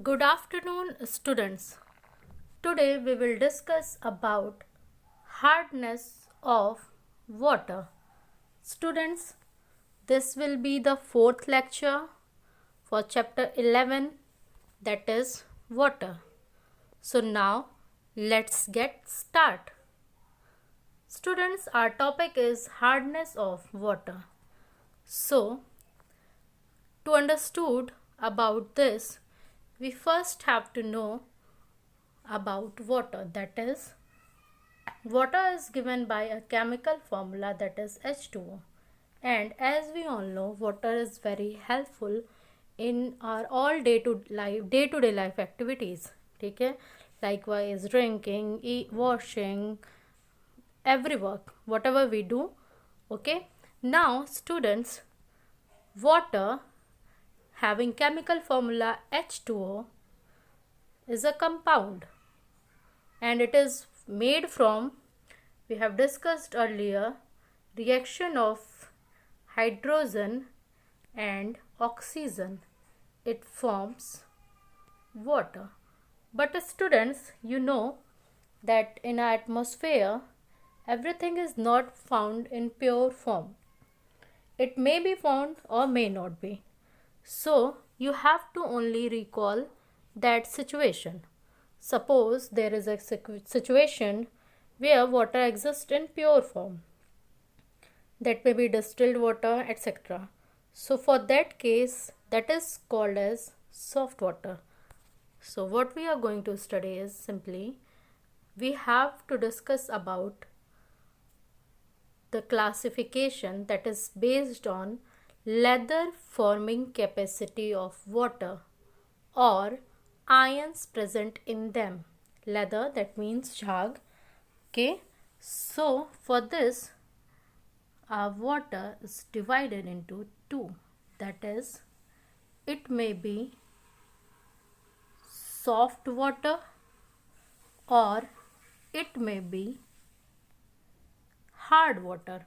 Good afternoon, students. Today we will discuss about hardness of water. Students, this will be the fourth lecture for chapter 11, that is water. So now let's get start. Students, our topic is hardness of water. So to understood about this, we first have to know about water, that is water is given by a chemical formula, that is H2O. And as we all know, water is very helpful in our all day to day life activities. Okay, likewise drinking, washing, every work, whatever we do. Okay, now students, water having chemical formula H2O is a compound, and it is made from, we have discussed earlier, reaction of hydrogen and oxygen. It forms water. But students, you know that in our atmosphere everything is not found in pure form. It may be found or may not be. So you have to only recall that situation. Suppose there is a situation where water exists in pure form, that may be distilled water, etc. So for that case, that is called as soft water. So what we are going to study is simply, we have to discuss about the classification that is based on leather forming capacity of water or ions present in them. Leather, that means jhag. Okay, so for this, our water is divided into two, that is, it may be soft water or it may be hard water.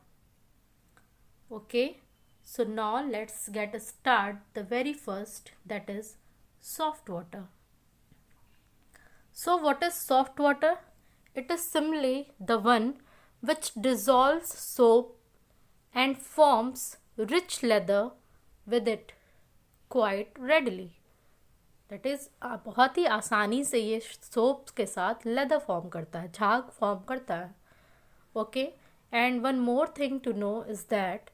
Okay, so now let's get a start. The very first, that is soft water. So what is soft water? It is simply the one which dissolves soap and forms rich leather with it quite readily. That is, बहुत ही आसानी से ये soap के साथ leather form करता है, झाग form करता है. Okay, and one more thing to know is that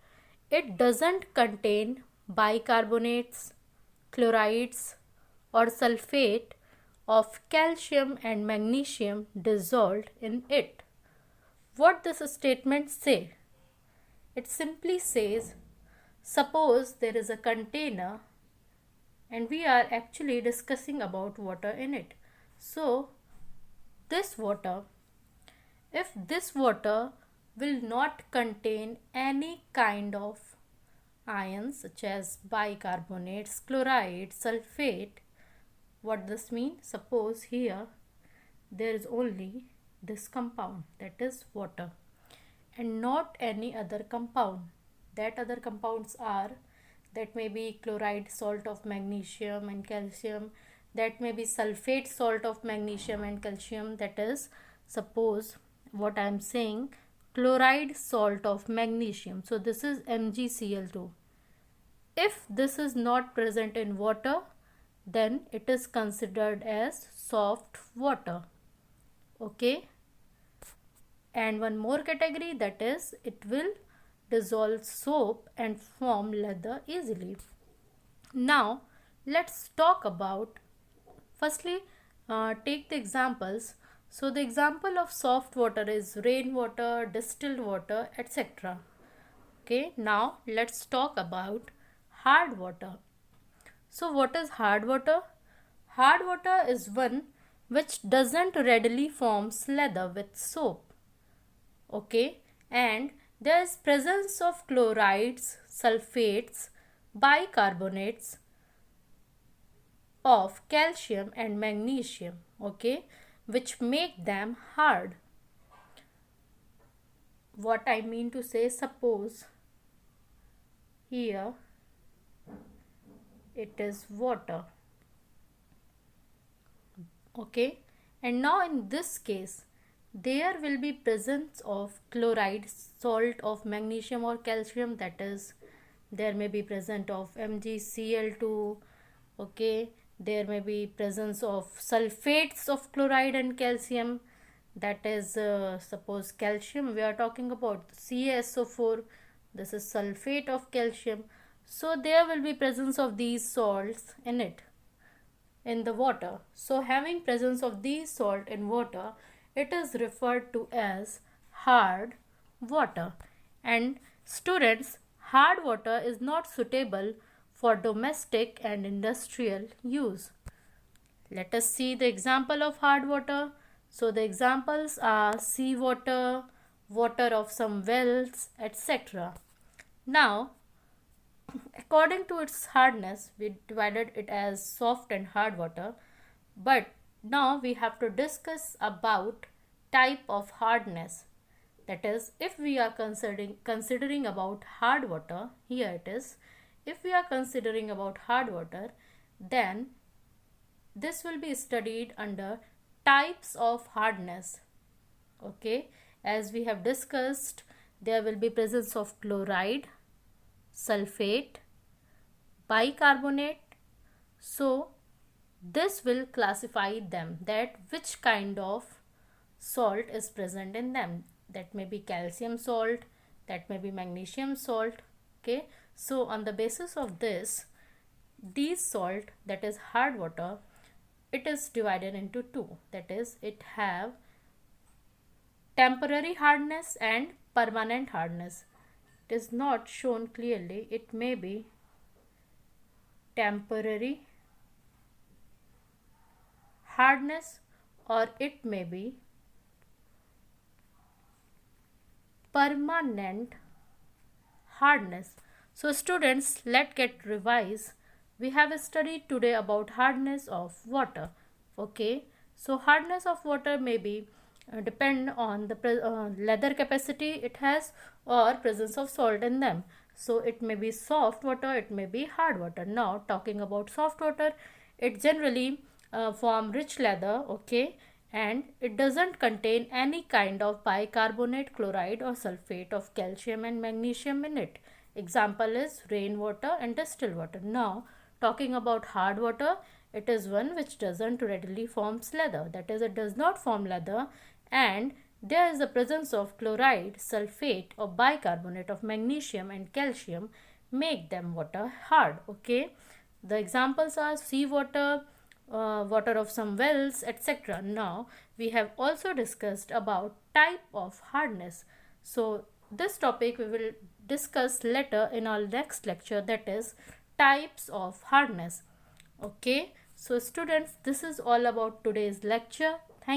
it doesn't contain bicarbonates, chlorides or sulfate of calcium and magnesium dissolved in it. What this statement say? It simply says, suppose there is a container and we are actually discussing about water in it. So this water, if this water will not contain any kind of ions such as bicarbonates, chloride, sulfate, what this means? Suppose here there is only this compound, that is water, and not any other compound. That other compounds are, that may be chloride salt of magnesium and calcium, that may be sulfate salt of magnesium and calcium, that is, suppose what I am saying, chloride salt of magnesium. So this is MgCl2. If this is not present in water, then it is considered as soft water. Okay. And one more category, that is, it will dissolve soap and form leather easily. Now let's talk about, firstly, take the examples. So the example of soft water is rainwater, distilled water, etc. Okay, now let's talk about hard water. So what is hard water? Hard water is one which doesn't readily forms leather with soap. Okay, and there is presence of chlorides, sulfates, bicarbonates of calcium and magnesium, okay, which make them hard. What I mean to say, suppose here it is water, Okay, and now in this case there will be presence of chloride, salt of magnesium or calcium, that is there may be present of MgCl2. Okay, there may be presence of sulfates of chloride and calcium, that is suppose calcium we are talking about CaSO4, this is sulfate of calcium. So there will be presence of these salts in it, in the water. So having presence of these salt in water, it is referred to as hard water. And students, hard water is not suitable for domestic and industrial use. Let us see the example of hard water. So the examples are seawater, water of some wells, etc. Now, according to its hardness, we divided it as soft and hard water. But now we have to discuss about type of hardness. That is, if we are considering about hard water, here it is. If we are considering about hard water, then this will be studied under types of hardness. Okay, as we have discussed, there will be presence of chloride, sulfate, bicarbonate. So this will classify them, that which kind of salt is present in them. That may be calcium salt, that may be magnesium salt. Okay, so on the basis of this, these salt, that is hard water, it is divided into two. That is, it have temporary hardness and permanent hardness. It is not shown clearly. It may be temporary hardness or it may be permanent hardness. So students, let's get revise. We have studied today about hardness of water. Okay, so hardness of water may be depend on the leather capacity it has or presence of salt in them. So it may be soft water, it may be hard water. Now talking about soft water, it generally form rich leather. Okay, and it doesn't contain any kind of bicarbonate, chloride or sulfate of calcium and magnesium in it. Example is rainwater and distilled water. Now talking about hard water, it is one which doesn't readily forms leather. That is, it does not form leather, and there is the presence of chloride, sulfate or bicarbonate of magnesium and calcium make them water hard. Okay, the examples are seawater, water of some wells, etc. Now we have also discussed about type of hardness. So this topic we will discuss later in our next lecture, that is types of hardness. Okay, so students, this is all about today's lecture.